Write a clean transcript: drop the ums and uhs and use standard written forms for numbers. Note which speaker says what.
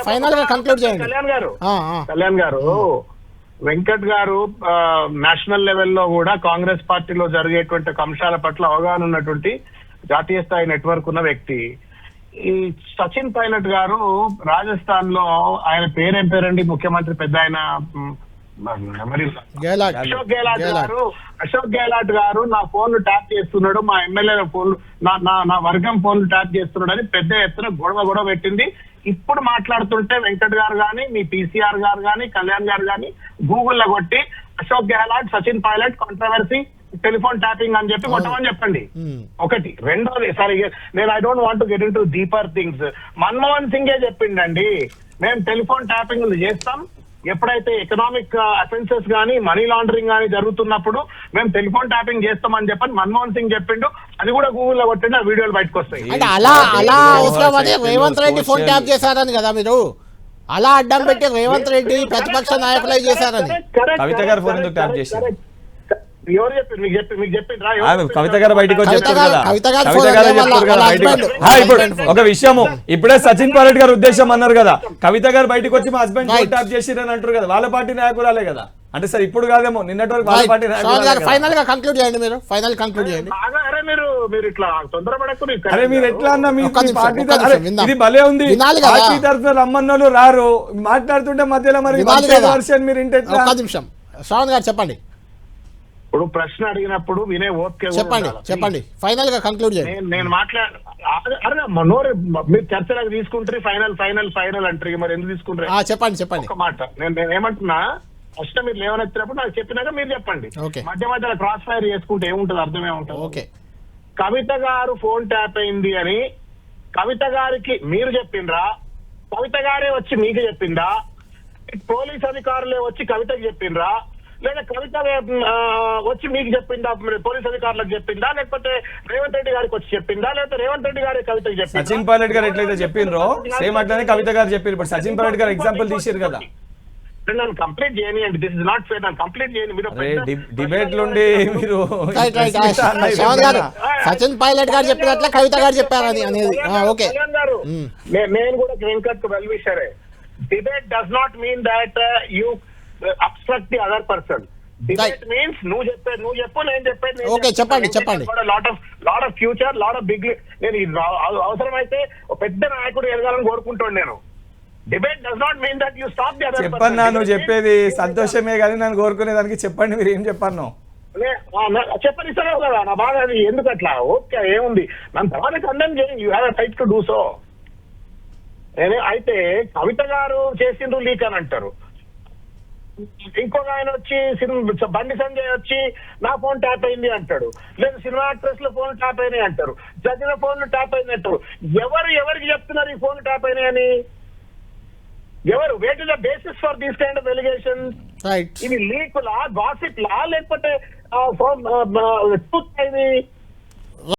Speaker 1: Final గా conclude చేయండి.
Speaker 2: కళ్యాణ్ గారు వెంకట్ గారు నేషనల్ లెవెల్లో కూడా కాంగ్రెస్ పార్టీలో జరిగేటువంటి అంశాల పట్ల అవగాహన ఉన్నటువంటి జాతీయ స్థాయి నెట్వర్క్ ఉన్న వ్యక్తి. ఈ సచిన్ పైలట్ గారు రాజస్థాన్ లో ఆయన పేరేం పేరండి, ముఖ్యమంత్రి పెద్ద ఆయన అశోక్ గెహ్లాట్ గారు నా ఫోన్లు ట్యాప్ చేస్తున్నాడు, మా ఎమ్మెల్యేల ఫోన్లు నా వర్గం ఫోన్లు ట్యాప్ చేస్తున్నాడు అని పెద్ద ఎత్తున గొడవ పెట్టింది. ఇప్పుడు మాట్లాడుతుంటే వెంకట్ గారు గాని, మీ పీసీఆర్ గారు గాని, కళ్యాణ్ గారు గాని గూగుల్లో కొట్టి Ashok Gehlot Sachin Pilot controversy telephone tapping అని చెప్పి కొట్టమని చెప్పండి. ఒకటి. రెండోది, సరే నేను I don't want to get into deeper things. Manmohan సింగే చెప్పిండండి మేము టెలిఫోన్ ట్యాపింగ్ చేస్తాం, ఎప్పుడైతే ఎకనామిక్ అఫెన్సెస్ గానీ మనీ లాండరింగ్ గానీ జరుగుతున్నప్పుడు మేము టెలిఫోన్ ట్యాపింగ్ చేస్తామని చెప్పని మన్మోహన్ సింగ్ చెప్పిండు. అది కూడా గూగుల్లో కొట్టిండి, ఆ వీడియోలు బయటకు వస్తాయి.
Speaker 1: అంటే అలా అవసరం అదే రేవంత్ రెడ్డి ఫోన్ ట్యాప్ చేశారని కదా మీరు, అలా అడ్డం పెట్టి రేవంత్ రెడ్డి ప్రతిపక్ష నాయకులే చేశారని.
Speaker 3: కవిత గారు ఫోన్ ఎందుకు ట్యాప్ చేశారు?
Speaker 2: ఎవరు చెప్పారు? మీకు చెప్పిండ్రా?
Speaker 3: కవిత గారు బయటకు వచ్చి చెప్తారు కదా,
Speaker 1: కవిత గారు
Speaker 3: చెప్తారు కదా బయటకు. ఒక విషయము, ఇప్పుడే సచిన్ పైలట్ గారు ఉద్దేశం అన్నారు కదా, కవిత గారు బయటకు వచ్చి మా హస్బెండ్ ట్యాప్ చేసిరని అంటారు కదా, వాళ్ళ పార్టీ నాయకురాలే కదా. అంటే సార్ ఇప్పుడు కాదేమో, నిన్నటి వరకు వాళ్ళ పార్టీ నాయకురాలే.
Speaker 1: ఫైనల్ గా కంక్లూడ్ చేయండి మీరు, ఫైనల్ కంక్లూడ్ చేయండి.
Speaker 2: మీరు ఇట్లా తొందరపడకు.
Speaker 3: అరే మీరు ఎట్లా అన్నా మీ పార్టీ ఇది భలే ఉంది, పార్టీ తరఫున రమ్మన్నోళ్ళు రారు, మాట్లాడుతుంటే మధ్యలో మరి వర్షన్ మీరు ఇంటి.
Speaker 1: ఒక్క నిమిషం శ్రావణ్ గారు చెప్పండి.
Speaker 2: ఇప్పుడు ప్రశ్న అడిగినప్పుడు వినే ఓపిక
Speaker 1: చెప్పండి ఫైనల్ గా కంక్లూడ్ చేయండి.
Speaker 2: నేను అరే మనోరు మీరు చర్చలకు తీసుకుంటారు, ఫైనల్ అంటారు, మరి ఎందుకు తీసుకుంటారు?
Speaker 1: చెప్పండి
Speaker 2: ఒక మాట. నేను ఏమంటున్నా, ఫస్ట్ మీరు లేవనెత్తినప్పుడు నాకు చెప్పినాక మీరు చెప్పండి. మధ్యలో క్రాస్ ఫైర్ చేసుకుంటే ఏముంటది, అర్థమే ఉంటుంది. కవిత గారు ఫోన్ ట్యాప్ అయింది అని కవిత గారికి మీరు చెప్పిండ్రా, కవిత గారే వచ్చి మీకు చెప్పిందా, పోలీస్ అధికారులే వచ్చి కవితకి చెప్పిండ్రా, లేదా కవిత వచ్చి మీకు చెప్పిందా, పోలీస్ అధికారులకు చెప్పిందా, లేకపోతే రేవంత్ రెడ్డి గారికి వచ్చి చెప్పిందా, లేకపోతే రేవంత్ రెడ్డి గారి కవితకి చెప్పిందా?
Speaker 3: సచిన్ పైలట్ గారు ఎట్లయితే చెప్పిండ్రో సేమ్ అట్లానే కవిత గారు చెప్పారు. ఇప్పుడు సచిన్ పైలట్ గారు ఎగ్జాంపుల్ తీసారు కదా.
Speaker 2: నన్ను కంప్లీట్ చేయనియండి, దిస్ ఇస్ నాట్ ఫేర్, నన్ను కంప్లీట్ చేయండి.
Speaker 3: డిబేట్ నుండి మీరు
Speaker 1: సచిన్ పైలట్ గారు చెప్పినట్లే కవిత గారు చెప్పారు అనేది. ఓకే
Speaker 2: నేను కూడా వెంకట్ వెల్ విషరే. Debate does not mean that you obstruct the other person. Debate means నువ్వు చెప్పు నేను చెప్పేది.
Speaker 1: ఓకే చెప్పండి.
Speaker 2: Lot of future, lot of big. నేను అవసరమైతే ఒక పెద్ద నాయకుడు ఎదగాలని కోరుకుంటాను నేను. Debate does not mean that you stop the other person.
Speaker 3: చెప్పన్నా, నువ్వు చెప్పేది సంతోషమే కానీ నన్ను కోరుకునే దానికి చెప్పండి, మీరు ఏం చెప్పాను
Speaker 2: చెప్పనిస్తాను కదా నా బాధ. అది ఎందుకు అట్లా? ఓకే ఏముంది, నన్ను తర్వాత కండెమ్ చేయండి, you have a right to do so. అయితే కవిత గారు చేసిండ్రు లీక్ అని అంటారు, ఇంకొక ఆయన వచ్చి బండి సంజయ్ వచ్చి నా ఫోన్ ట్యాప్ అయింది అంటాడు, లేదా సినిమా యాక్ట్రెస్ లో ఫోన్ ట్యాప్ అయినాయి అంటారు, జడ్జిల ఫోన్లు ట్యాప్ అయింది అంటారు. ఎవరికి చెప్తున్నారు ఈ ఫోన్ ట్యాప్ అయినాయని? ఎవరు? What is the basis for these kind of allegations? ఇది లీక్ లా, గాసిప్ లా, లేకపోతే ట్రూత్ ఇది?